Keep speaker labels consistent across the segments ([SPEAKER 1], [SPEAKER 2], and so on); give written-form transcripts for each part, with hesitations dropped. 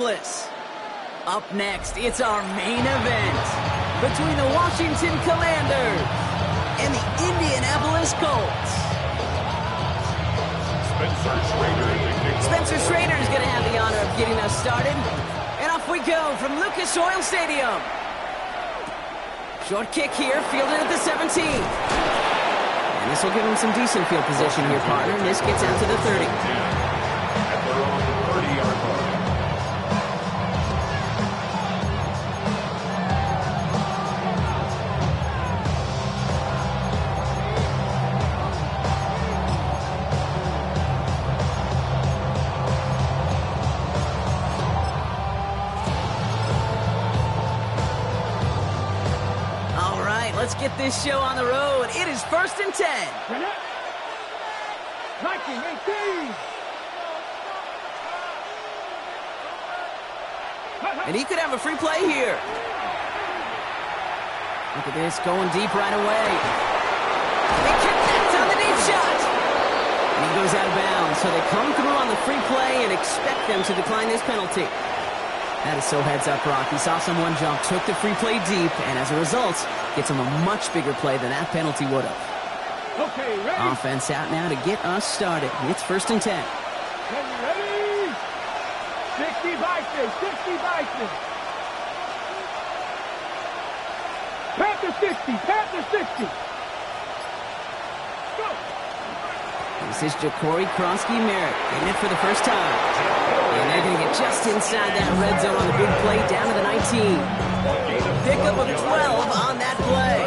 [SPEAKER 1] Up next, it's our main event between the Washington Commanders and the Indianapolis Colts. Spencer Schrader is going to have the honor of getting us started. And off we go from Lucas Oil Stadium. Short kick here, fielded at the 17. And this will give him some decent field position here, partner. And this gets out to the 30.
[SPEAKER 2] At their own 30-yard line.
[SPEAKER 1] Let's get this show on the road. It is 1st and 10.
[SPEAKER 3] 19-18.
[SPEAKER 1] And he could have a free play here. Look at this, going deep right away. They connect on the deep shot. And he goes out of bounds. So they come through on the free play and expect them to decline this penalty. That is so heads up, Brock. He saw someone jump, took the free play deep, and as a result, gets him a much bigger play than that penalty would have.
[SPEAKER 3] Okay, ready?
[SPEAKER 1] Offense out now to get us started. It's 1st and 10.
[SPEAKER 3] Ready? 60 Vikings, 60 Vikings. Panther 60, Panther 60. Go.
[SPEAKER 1] This is Ja'Cory Krosky-Merritt getting it for the first time. And they're going to get just inside that red zone on the big play down to the 19. Pickup of 12 on that play.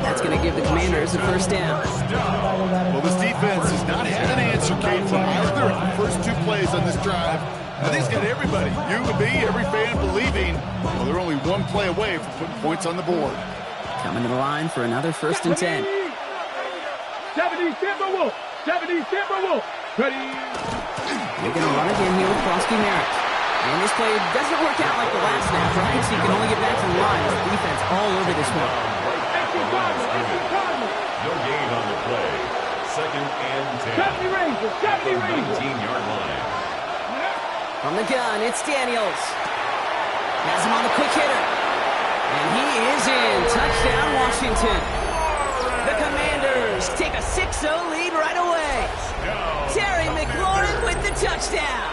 [SPEAKER 1] That's going to give the Commanders a first down.
[SPEAKER 4] Well, this defense has not had an answer, Kate, from either of the first two plays on this drive. I think it's got everybody, you and me, every fan believing, well, they're only one play away from putting points on the board.
[SPEAKER 1] Coming to the line for another 1st and 10.
[SPEAKER 3] 70 Timberwolf, 70 Timberwolf. Ready?
[SPEAKER 1] They're going to run again here with Krosky-Merritt. And this play doesn't work out like the last snap, right? So you can only get back to the line. The defense all over this one.
[SPEAKER 2] No gain on the play. 2nd and 10.
[SPEAKER 3] 70 Rangers, 70 Rangers.
[SPEAKER 2] 19-yard line.
[SPEAKER 1] From the gun, it's Daniels. Has him on the quick hitter. And he is in. Touchdown, Washington. The Commanders take a 6-0 lead right away. Terry McLaurin with the touchdown.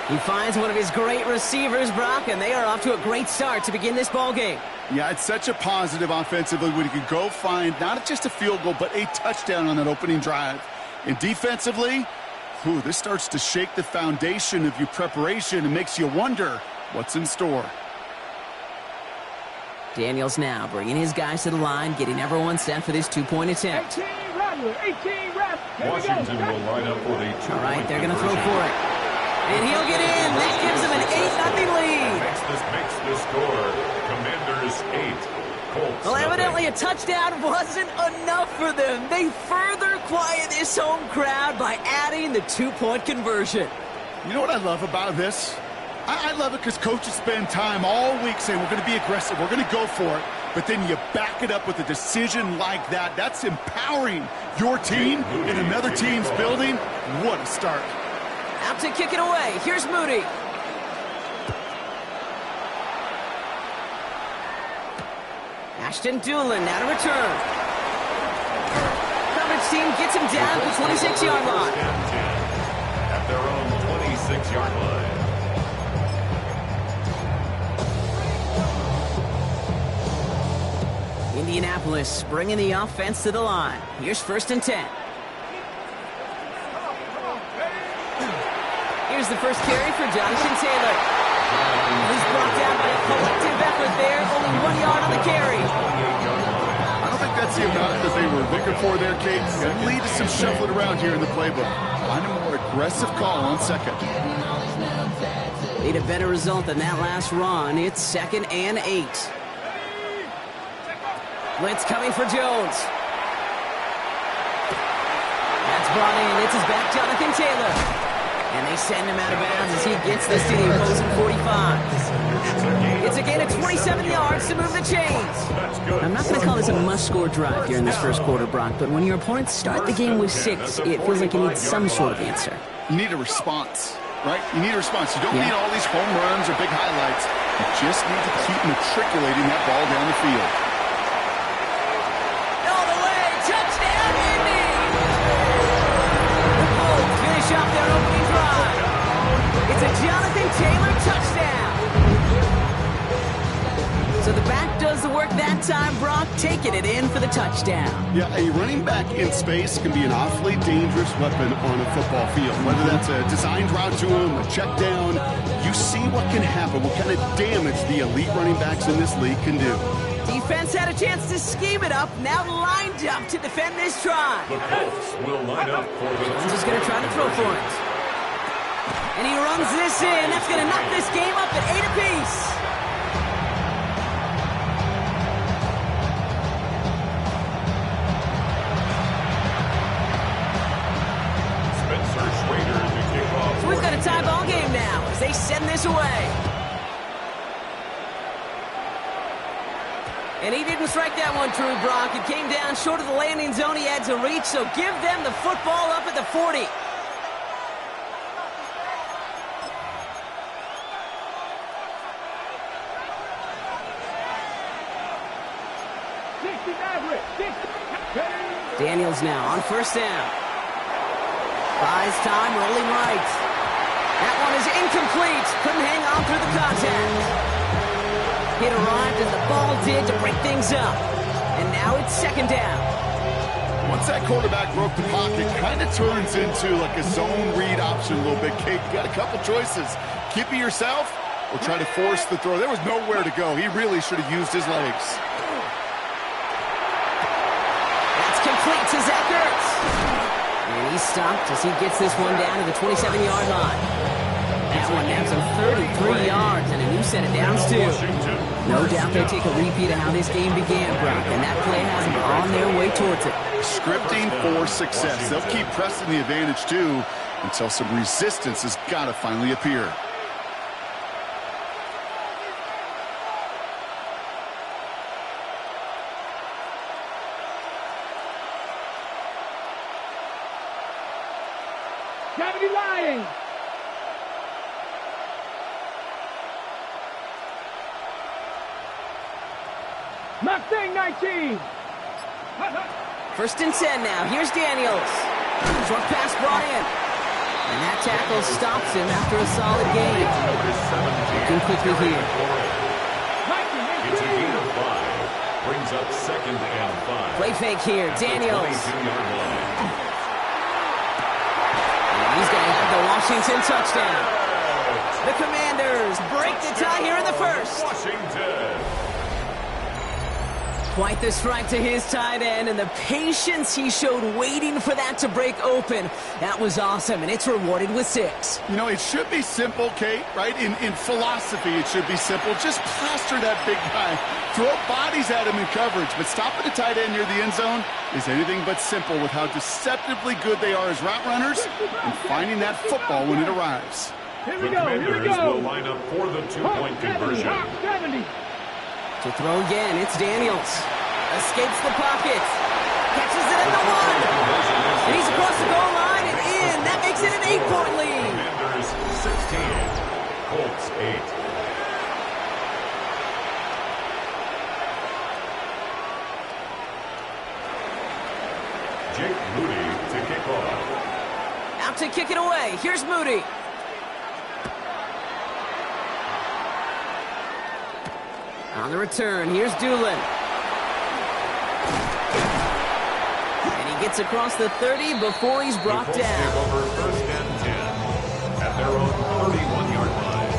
[SPEAKER 1] He finds one of his great receivers, Brock, and they are off to a great start to begin this ball game.
[SPEAKER 4] Yeah, it's such a positive offensively when you can go find not just a field goal, but a touchdown on that opening drive. And defensively, this starts to shake the foundation of your preparation and makes you wonder what's in store.
[SPEAKER 1] Daniels now bringing his guys to the line, getting everyone set for this two-point attempt.
[SPEAKER 3] 18 Rattler.
[SPEAKER 2] Washington will line up for the two-point
[SPEAKER 1] All right, they're going to throw for it. And he'll get in. That gives him an 8-0 lead.
[SPEAKER 2] Makes the score. Commanders 8. Colts
[SPEAKER 1] Well,
[SPEAKER 2] nothing.
[SPEAKER 1] evidently a touchdown wasn't enough for them. They further quiet this home crowd by adding the two-point conversion.
[SPEAKER 4] You know what I love about this? I love it because coaches spend time all week saying we're going to be aggressive, we're going to go for it, but then you back it up with a decision like that. That's empowering your team in another team's building. What a start.
[SPEAKER 1] Out to kick it away. Here's Moody. Ashton Doolin now to return. Coverage team gets him down to the 26-yard line.
[SPEAKER 2] At their own 26-yard line.
[SPEAKER 1] Indianapolis bringing the offense to the line. Here's 1st and 10. Here's the first carry for Jonathan Taylor. He's brought down by a collective effort there. Only 1 yard on the carry.
[SPEAKER 4] I don't think that's the amount that they were looking for there, Kate. Going to lead to some shuffling around here in the playbook. Find a more aggressive call on 2nd.
[SPEAKER 1] Need a better result than that last run. It's 2nd and 8. Blitz coming for Jones. That's brought in. It's his back, Jonathan Taylor. And they send him out of bounds as he gets this to the opposing 45. It's a gain of 27 yards to move the chains. I'm not going to call this a must-score drive here in this first quarter, Brock, but when your opponents start the game with 6, it feels like you need some sort of answer.
[SPEAKER 4] You need a response. right? You need a response. You don't need all these home runs or big highlights. You just need to keep matriculating that ball down the field.
[SPEAKER 1] All the way, touchdown, Indy! The Colts finish off their opening drive. It's a Jonathan Taylor touchdown. So the back does the work that time, Brock, taking it in for the touchdown.
[SPEAKER 4] Yeah, a running back in space can be an awfully dangerous weapon on a football field. Whether that's a designed route to him, a check down, you see what can happen, what kind of damage the elite running backs in this league can do.
[SPEAKER 1] Defense had a chance to scheme it up, now lined up to defend this try.
[SPEAKER 2] The Colts will line up for the
[SPEAKER 1] Jones is going to try to throw for it. And he runs this in. That's going to knock this game up at 8 apiece. So we've got a tie ball game now as they send this away. And he didn't strike that one true, Brock. It came down short of the landing zone. He had to reach, so give them the football up at the 40. Daniels now on first down. Buys time, rolling right. That one is incomplete. Couldn't hang on through the contact. It arrived and the ball did to break things up. And now it's second down.
[SPEAKER 4] Once that quarterback broke the pocket, kind of turns into like a zone read option a little bit, Kate. You got a couple choices. Keep it yourself or try to force the throw. There was nowhere to go. He really should have used his legs.
[SPEAKER 1] That's complete to Zach Ertz. And he's stopped as he gets this one down to the 27-yard line. That one nabs him 33 yards and a new set of downs, too. No doubt they take a repeat of how this game began, Brock, and that play has them on their way towards it.
[SPEAKER 4] Scripting for success. They'll keep pressing the advantage, too, until some resistance has got to finally appear.
[SPEAKER 3] Lying. Mustang 19.
[SPEAKER 1] First and 10 now. Here's Daniels. Short pass brought in. And that tackle stops him after a solid gain. Looking quickly here.
[SPEAKER 2] It's a gain of 5. Brings up second and 5.
[SPEAKER 1] Play fake here. Daniels. He's going to have the Washington touchdown. The Commanders break the tie here in the first.
[SPEAKER 2] Washington.
[SPEAKER 1] Quite the strike to his tight end, and the patience he showed waiting for that to break open. That was awesome, and it's rewarded with 6.
[SPEAKER 4] You know, it should be simple, Kate, right? In philosophy, it should be simple. Just plaster that big guy. Throw bodies at him in coverage, but stopping the tight end near the end zone is anything but simple with how deceptively good they are as route runners and finding that football when it arrives.
[SPEAKER 3] Here
[SPEAKER 2] The
[SPEAKER 3] we go. Here we
[SPEAKER 2] Commanders
[SPEAKER 3] go.
[SPEAKER 2] will line up for the two-point conversion.
[SPEAKER 3] 70.
[SPEAKER 1] To throw again, it's Daniels. Escapes the pocket. Catches it at the 1. And he's across the goal line and in. That makes it an 8-point lead.
[SPEAKER 2] Commanders 16. Colts 8. Jake Moody to kick off.
[SPEAKER 1] Out to kick it away. Here's Moody. On the return, here's Doolin. And he gets across the 30 before he's brought
[SPEAKER 2] The Colts
[SPEAKER 1] down.
[SPEAKER 2] take over first and 10 at their own 31-yard line.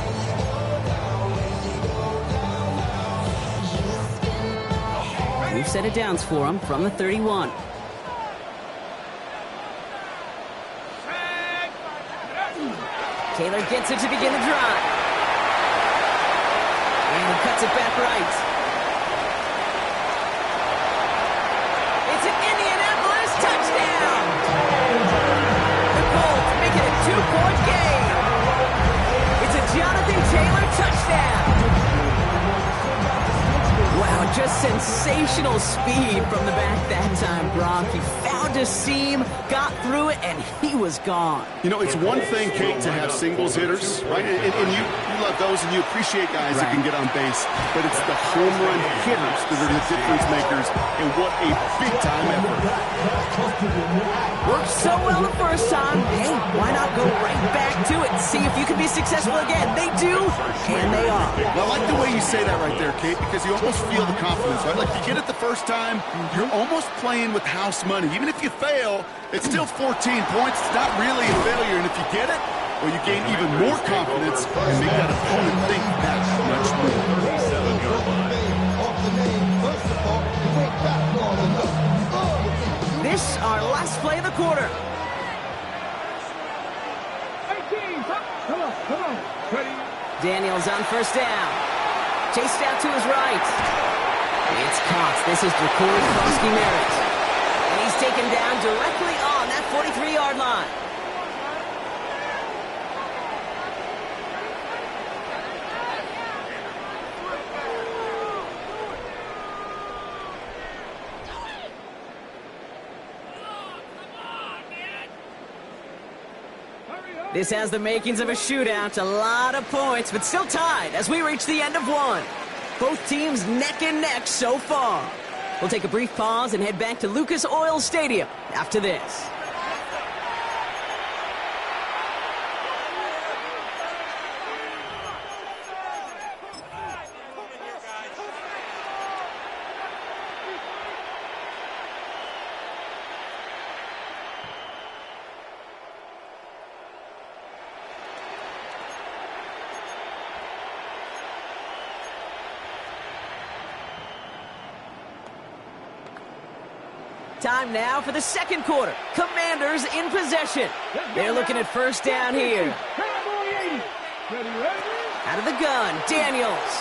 [SPEAKER 1] New set of downs for him from the 31. Taylor gets it to begin the drive. And he cuts it back right. It's an Indianapolis touchdown! The Colts make it a 2-point game. It's a Jonathan Taylor touchdown. Wow, just sensational speed from the back that time, Brock. He found a seam, got through it, and he was gone.
[SPEAKER 4] You know, it's one thing, Kate, to have singles hitters, right? And you love those, and you appreciate guys that can get on base. But it's the home run hitters that are the difference makers, and what a big-time effort.
[SPEAKER 1] Worked so well the first time. Hey, why not go right back to it and see if you can be successful again? They do, and they are.
[SPEAKER 4] Well, I like the way you say that right there, Kate, because you almost feel the confidence, right? Like, you get it the first time, you're almost playing with house money. Even if you fail, it's still 14 points. It's not really a failure, and if you get it, well, you gain even more confidence and make that opponent think that much more.
[SPEAKER 1] This our last play of the quarter.
[SPEAKER 3] 18, come on. Ready?
[SPEAKER 1] Daniels on first down. Chased out to his right. It's caught. This is Krosky Merritt. And he's taken down directly on that 43-yard line. This has the makings of a shootout. A lot of points, but still tied as we reach the end of one. Both teams neck and neck so far. We'll take a brief pause and head back to Lucas Oil Stadium after this. Time now for the second quarter. Commanders in possession. They're looking at first down here. Out of the gun, Daniels.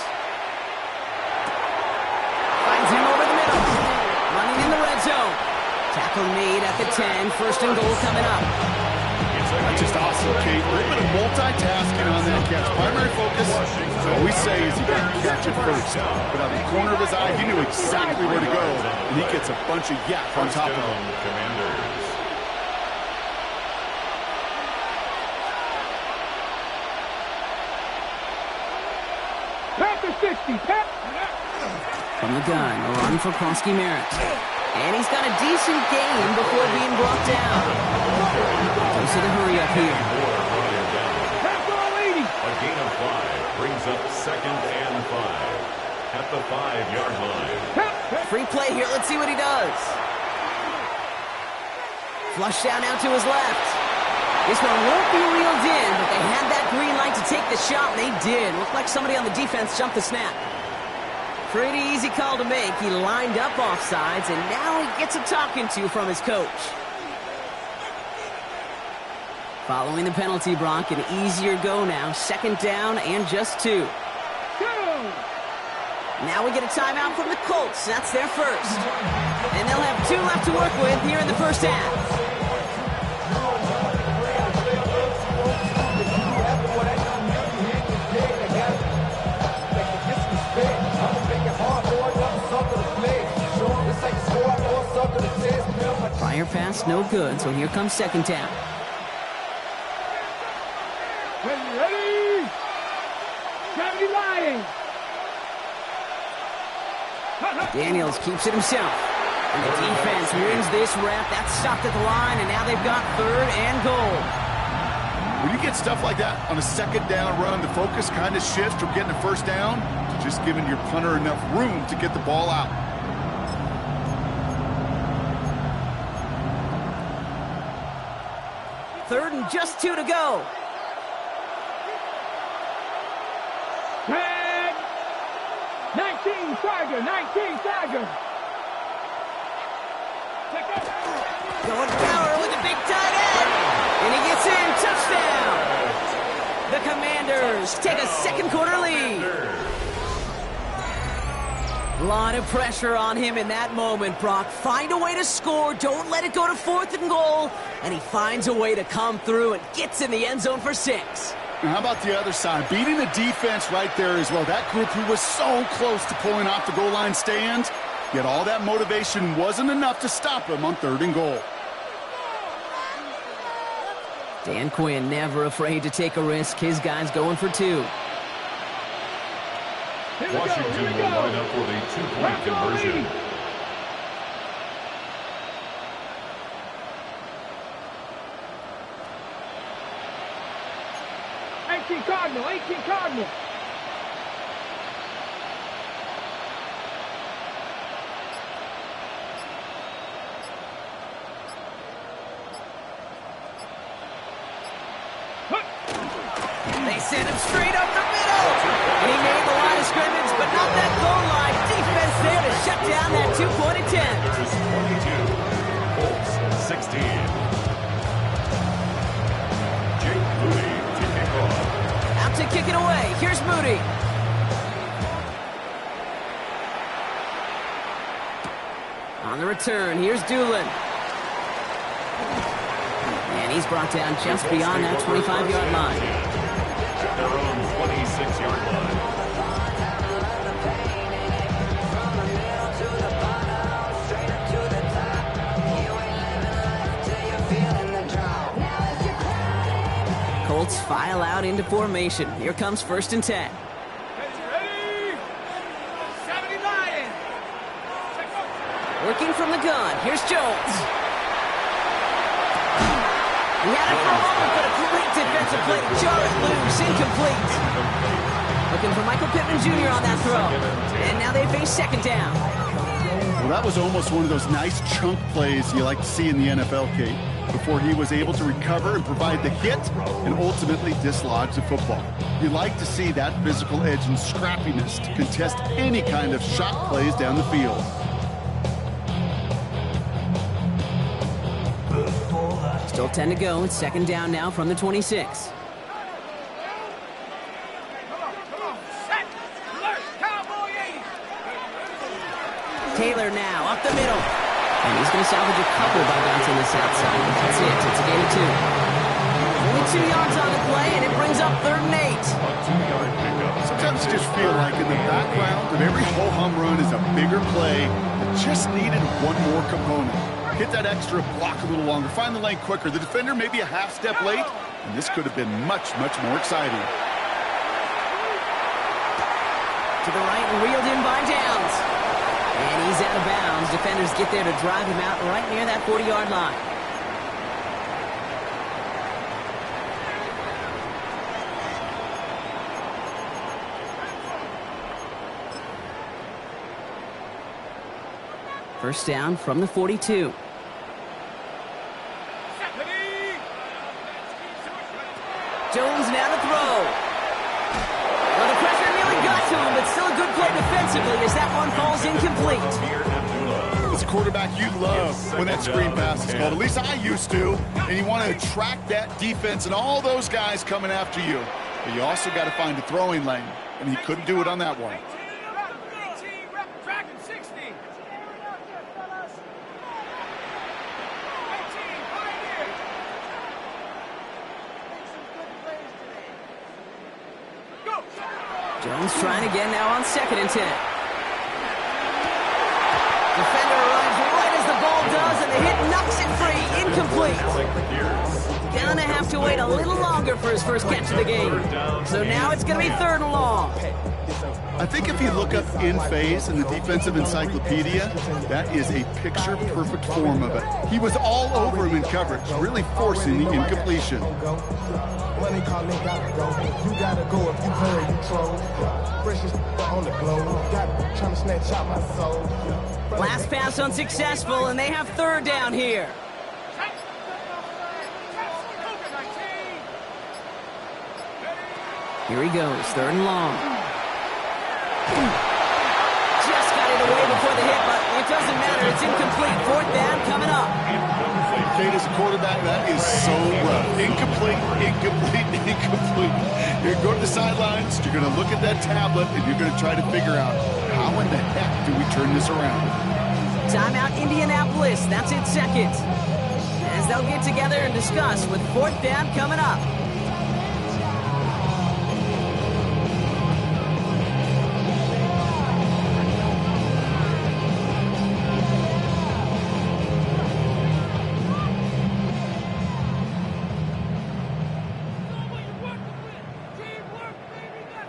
[SPEAKER 1] Finds him over the middle. Running in the red zone. Tackle made at the 10. First and goal coming up.
[SPEAKER 4] That's just awesome, Kate. A little bit of multitasking on that catch. Primary focus, all we say is he got to catch it first. But out of the corner of his eye, he knew exactly where to go, and he gets a bunch of yak on top of him.
[SPEAKER 2] Commanders.
[SPEAKER 3] Back to 60.
[SPEAKER 1] From the gun, a run for Krosky Merritt. And he's got a decent gain before being brought down. Goes to the hurry up here.
[SPEAKER 2] A gain of 5 brings up second and 5 at the 5-yard line.
[SPEAKER 1] Free play here. Let's see what he does. Flush down out to his left. This one won't be reeled in, but they had that green light to take the shot, and they did. Looked like somebody on the defense jumped the snap. Pretty easy call to make. He lined up offsides, and now he gets a talking to from his coach. Following the penalty, Brock, an easier go now. Second down and just 2. Now we get a timeout from the Colts. That's their first. And they'll have 2 left to work with here in the first half. Prior pass, no good, so here comes second down.
[SPEAKER 3] Ready? Gravity lying.
[SPEAKER 1] Daniels keeps it himself. And the defense wins this rep. That's stopped at the line, and now they've got third and goal.
[SPEAKER 4] When you get stuff like that on a second down run, the focus kind of shifts from getting a first down to just giving your punter enough room to get the ball out.
[SPEAKER 1] Third and just 2 to go.
[SPEAKER 3] 19 Tiger.
[SPEAKER 1] Going power with a big tight end. And he gets in. Touchdown. The Commanders take a second quarter lead. A lot of pressure on him in that moment, Brock. Find a way to score. Don't let it go to fourth and goal. And he finds a way to come through and gets in the end zone for 6.
[SPEAKER 4] And how about the other side? Beating the defense right there as well. That group who was so close to pulling off the goal line stand, yet all that motivation wasn't enough to stop him on third and goal.
[SPEAKER 1] Dan Quinn never afraid to take a risk. His guy's going for 2.
[SPEAKER 2] Washington will line up for the 2-point conversion.
[SPEAKER 3] Cardinal, 18 Cardinal.
[SPEAKER 1] They sent him straight up the middle. And he made the line of scrimmage, but not that goal line. Defense there to shut down that 2-point attempt.
[SPEAKER 2] It's 22. Colts 16. Jake Moody to kick off.
[SPEAKER 1] Out to kick it away. Here's Moody. On the return, here's Doolin. And he's brought down just beyond that 25-yard line.
[SPEAKER 2] At their own 26-yard line. Colts file out into formation. Here comes 1st and 10.
[SPEAKER 3] Ready? 79.
[SPEAKER 1] Working from the gun. Here's Jones. He had it for a moment, but a great defensive play to jar it loose. Incomplete. Looking for Michael Pittman Jr. on that throw. And now they face 2nd down.
[SPEAKER 4] Well, that was almost one of those nice chunk plays you like to see in the NFL, Kate, before he was able to recover and provide the hit and ultimately dislodge the football. You like to see that physical edge and scrappiness to contest any kind of shot plays down the field.
[SPEAKER 1] Still 10 to go. It's 2nd down now from the 26. Taylor now up the middle. And he's going to salvage a couple by bouncing this outside. That's it. It's a gain of 2. Only 2 yards on the play, and it brings up 3rd and 8.
[SPEAKER 2] A 2-yard pickup.
[SPEAKER 4] Sometimes you just feel like in the background of every ho-hum run is a bigger play that just needed one more component. Hit that extra block a little longer, find the lane quicker. The defender may be a half step late, and this could have been much, much more exciting.
[SPEAKER 1] To the right and reeled in by Downs. And he's out of bounds. Defenders get there to drive him out right near that 40-yard line. First down from the 42. Jones now to throw. Well, the pressure nearly got to him, but still a good play defensively as that one falls incomplete.
[SPEAKER 4] As a quarterback, you love when that screen pass is called. At least I used to. And you want to attract that defense and all those guys coming after you. But you also got to find a throwing lane, and he couldn't do it on that one.
[SPEAKER 1] Jones trying again now on 2nd and 10. Defender arrives right as the ball does, and the hit knocks it free. Incomplete. Gonna have to wait a little longer for his first catch of the game. So now it's going to be 3rd and long.
[SPEAKER 4] I think if you look up in phase in the defensive encyclopedia, that is a picture-perfect form of it. He was all over him in coverage, really forcing the incompletion.
[SPEAKER 5] Money calling, gotta go. You gotta go if you play, you troll. Precious on the globe. Got trying to snatch out my soul.
[SPEAKER 1] Last pass unsuccessful, and they have 3rd down here. Here he goes, 3rd and long. Just got it away before the hit, but it doesn't matter. It's incomplete. 4th down coming up.
[SPEAKER 4] Kate, as a quarterback, that is so rough. Incomplete, incomplete, incomplete. You're going to go to the sidelines, you're going to look at that tablet, and you're going to try to figure out how in the heck do we turn this around.
[SPEAKER 1] Timeout Indianapolis. That's it, 2nd. As they'll get together and discuss with 4th down coming up.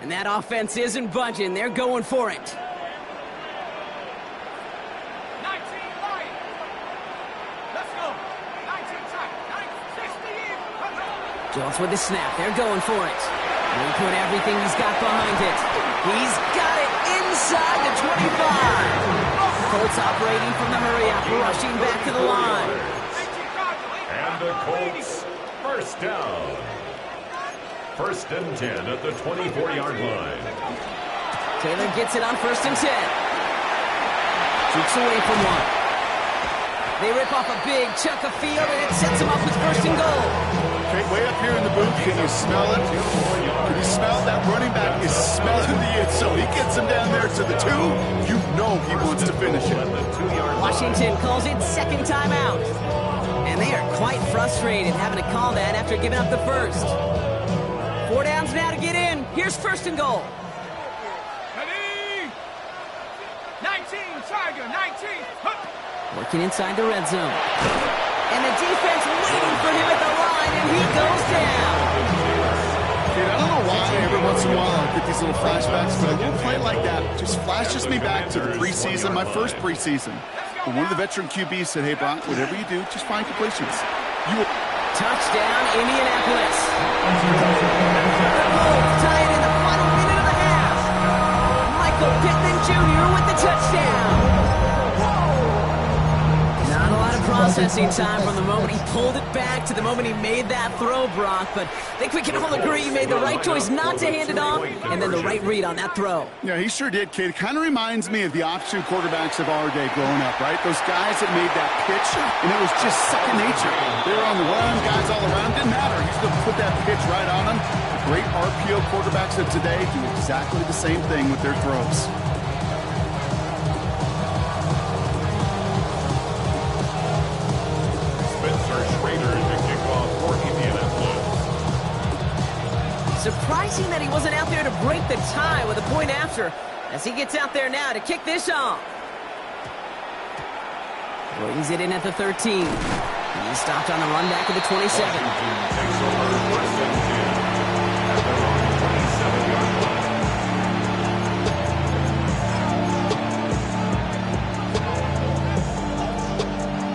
[SPEAKER 1] And that offense isn't budging. They're going for it.
[SPEAKER 3] 19 Lions. Let's go. 19 time. 960.
[SPEAKER 1] Jones with the snap. They're going for it. He put everything he's got behind it. He's got it inside the 25. Colts operating from the hurry-up, rushing back to the line.
[SPEAKER 2] And the Colts, first down. First and 10 at the 24-yard line.
[SPEAKER 1] Taylor gets it on first and 10. Shoots away from one. They rip off a big chunk of field, and it sets them up with first and goal.
[SPEAKER 4] Okay, way up here in the booth, can you smell it? Can you smell that running back is smelling the it? So he gets him down there to the 2. You know he wants to finish it.
[SPEAKER 1] Washington calls it second timeout. And they are quite frustrated having to call that after giving up the first. 4 downs now to get in. Here's first and goal.
[SPEAKER 3] Ready? 19, Tiger, 19.
[SPEAKER 1] Working inside the red zone. And the defense waiting for him at the line, and he goes down.
[SPEAKER 4] Dude, I don't know why every once in a while I get these little flashbacks, but a little play like that just flashes me back to the preseason, my first preseason. And one of the veteran QBs said, hey, Brock, whatever you do, just find completions. You will...
[SPEAKER 1] Touchdown, Indianapolis. The Colts tie it in the final minute of the half. Michael Pittman Jr. with the touchdown. Not a lot of processing time from the moment he pulled it back to the moment he made that throw, Brock. But I think we can all agree he made the right choice not to hand it off, and then the right read on that throw.
[SPEAKER 4] Yeah, he sure did, kid. Kind of reminds me of the option quarterbacks of our day growing up, right? Those guys that made that pitch, and it was just second nature. They were on the run, guys all around. Didn't matter. He's going to put that pitch right on them. The great RPO quarterbacks of today do exactly the same thing with their throws.
[SPEAKER 1] Surprising that he wasn't out there to break the tie with a point after, as he gets out there now to kick this off. Brings it in at the 13. He's stopped on the run back of the 27.
[SPEAKER 2] Takes over first and 10 at their own 27-yard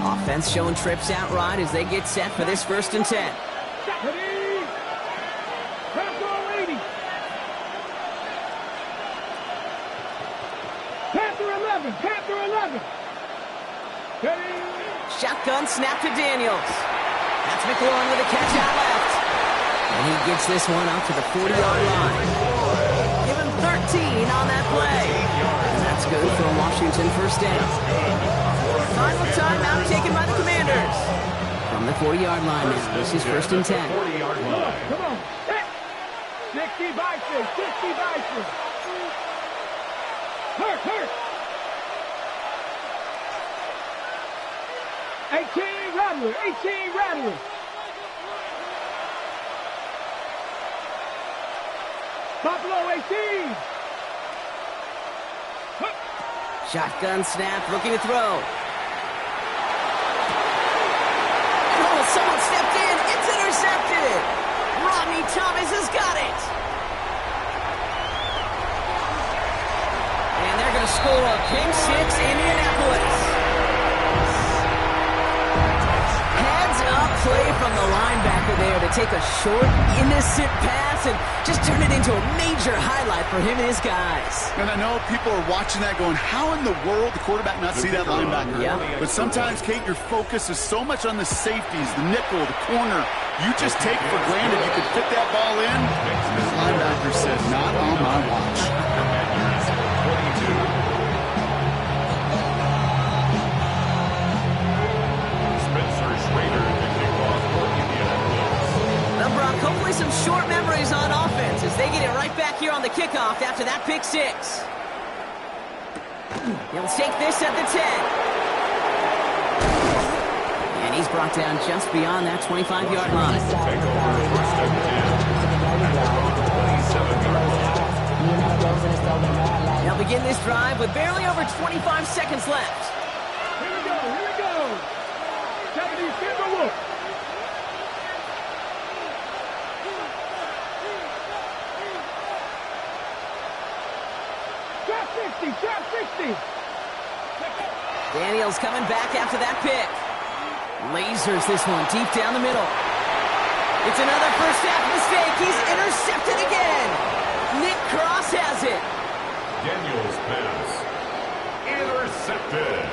[SPEAKER 2] line.
[SPEAKER 1] Offense showing trips out right as they get set for this first and 10.
[SPEAKER 3] Ready? Panther 80. Panther 11. Panther 11. Ready?
[SPEAKER 1] Shotgun snap to Daniels. That's McLaurin with a catch out left. And he gets this one out to the 40-yard line. Give him 13 on that play. And that's good for a Washington first down. Final timeout taken by the Commanders. From the 40-yard line now, this is first and 10.
[SPEAKER 2] 40-yard line.
[SPEAKER 3] Come on. 60 by 6. 60 by 6. Hurt. 18 Rattler. 18 Rattler. Buffalo 18.
[SPEAKER 1] Shotgun snap, looking to throw. Oh, someone stepped in. It's intercepted. Rodney Thomas has got it. And they're going to score a pick six, Indianapolis. Heads up play from the linebacker there to take a short, innocent pass and just turn it into a major highlight for him and his guys.
[SPEAKER 4] And I know people are watching that going, how in the world the quarterback not see that linebacker?
[SPEAKER 1] Yeah.
[SPEAKER 4] But sometimes, Kate, your focus is so much on the safeties, the nickel, the corner. You just take for granted you could fit that ball in. The linebacker said, not on my watch.
[SPEAKER 1] Hopefully some short memories on offense as they get it right back here on the kickoff after that pick six. He'll take this at the 10. And he's brought down just beyond that 25-yard line.
[SPEAKER 2] Take over first and 10 at their own 27-yard line.
[SPEAKER 1] They'll begin this drive with barely over 25 seconds left.
[SPEAKER 3] Here we go. Kennedy Timberwolf. 60, trap 60.
[SPEAKER 1] Daniels coming back after that pick. Lasers this one deep down the middle. It's another first half mistake. He's intercepted again. Nick Cross has it.
[SPEAKER 2] Daniels pass. Intercepted.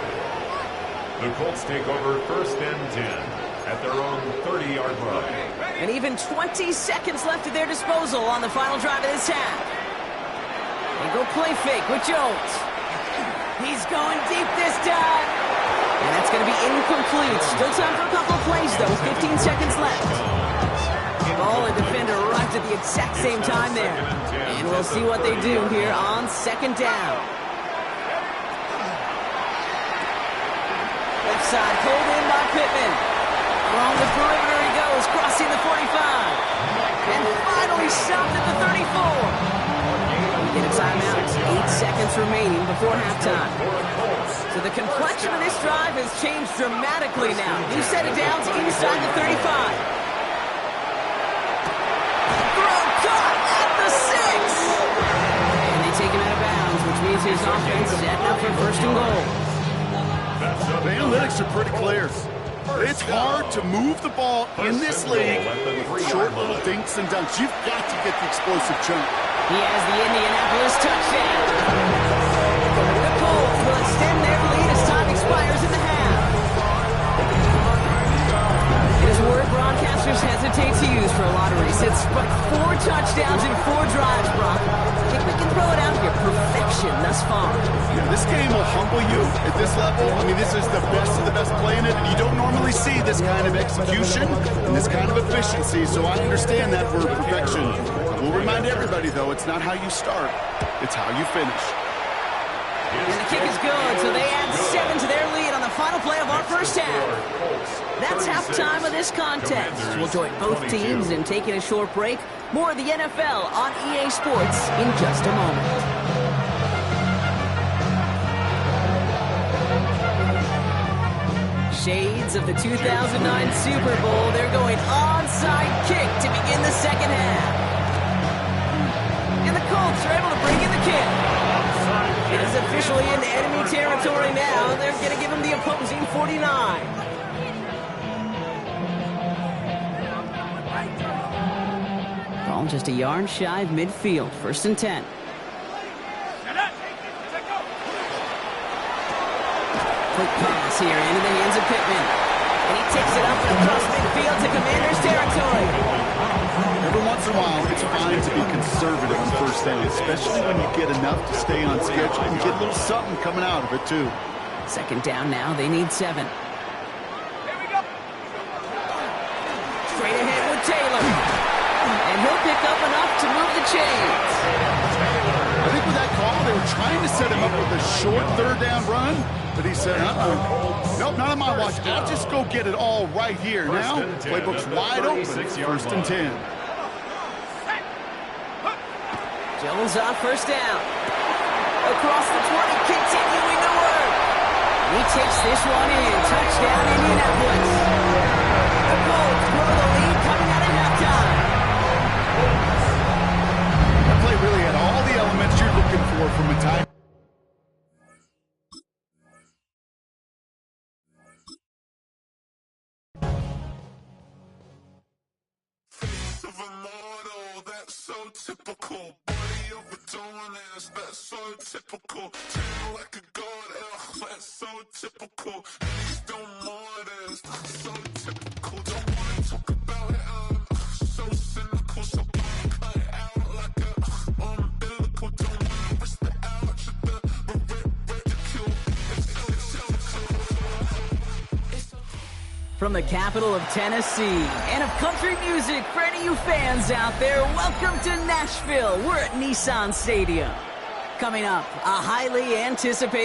[SPEAKER 2] The Colts take over first and 10 at their own 30-yard line.
[SPEAKER 1] And even 20 seconds left at their disposal on the final drive of this half. They go play fake with Jones. He's going deep this time. And that's going to be incomplete. Still time for a couple of plays, though. 15 seconds left. Ball and defender arrived at the exact same time there. And we'll see what they do here on second down. Left side, pulled in by Pittman. Along the perimeter he goes, crossing the 45. And finally stopped at the 34. Get a timeout. 8 seconds remaining before halftime. So the complexion of this drive has changed dramatically now. New set of downs inside the 35. Throw caught at the 6. And they take him out of bounds, which means his offense setting up for first and goal.
[SPEAKER 4] The analytics are pretty clear. It's hard to move the ball in this league with short little dinks and dunks. You've got to get the explosive chunk.
[SPEAKER 1] He has the Indianapolis touchdown. The Colts will extend their lead as time expires in the half. It is a word broadcasters hesitate to use for a lot of reasons, but 4 touchdowns in 4 drives, Brock. I think we can throw it out here. Perfection thus far.
[SPEAKER 4] Yeah, this game will humble you at this level. I mean, this is the best of the best playing it, and you don't normally see this kind of execution and this kind of efficiency, so I understand that word perfection. We'll remind everybody, though, it's not how you start, it's how you finish.
[SPEAKER 1] And the kick is good, so they add 7 to their lead on the final play of our first half. That's halftime of this contest. We'll join both teams in taking a short break. More of the NFL on EA Sports in just a moment. Shades of the 2009 Super Bowl. They're going onside kick to begin the second half. And the Colts are able to bring in the kick. It is officially in enemy territory now. They're going to give him the opposing 49. Ball just a yard shy of midfield. First and 10. Quick pass here into the hands of Pittman. And he takes it up and across midfield to Commanders territory.
[SPEAKER 4] Every once in a while, it's fine to be conservative on first down, especially when you get enough to stay on schedule and get a little something coming out of it, too.
[SPEAKER 1] Second down now. They need 7. Straight ahead with Taylor. And he'll pick up enough to move the chains.
[SPEAKER 4] I think with that call, they were trying to set him up with a short third down run, but he said, nope, not on my watch. I'll just go get it all right here. Now, playbook's wide open. First and 10.
[SPEAKER 1] Jones on first down. Across the 20, continuing to work. He takes this one in. Touchdown, Indianapolis. The Colts grow the lead coming out of halftime.
[SPEAKER 4] That play really had all the elements you're looking for from a time.
[SPEAKER 6] Typical, body overdoing this, that's so typical. Treating like a god, that's so typical. Please don't more this, so typical. Don't wanna talk about it, so cynical. So cut it out like a umbilical. Don't wanna risk the ouch of the ridicule.
[SPEAKER 1] From the capital of Tennessee and of country music, for any of you fans out there, welcome to Nashville. We're at Nissan Stadium. Coming up, a highly anticipated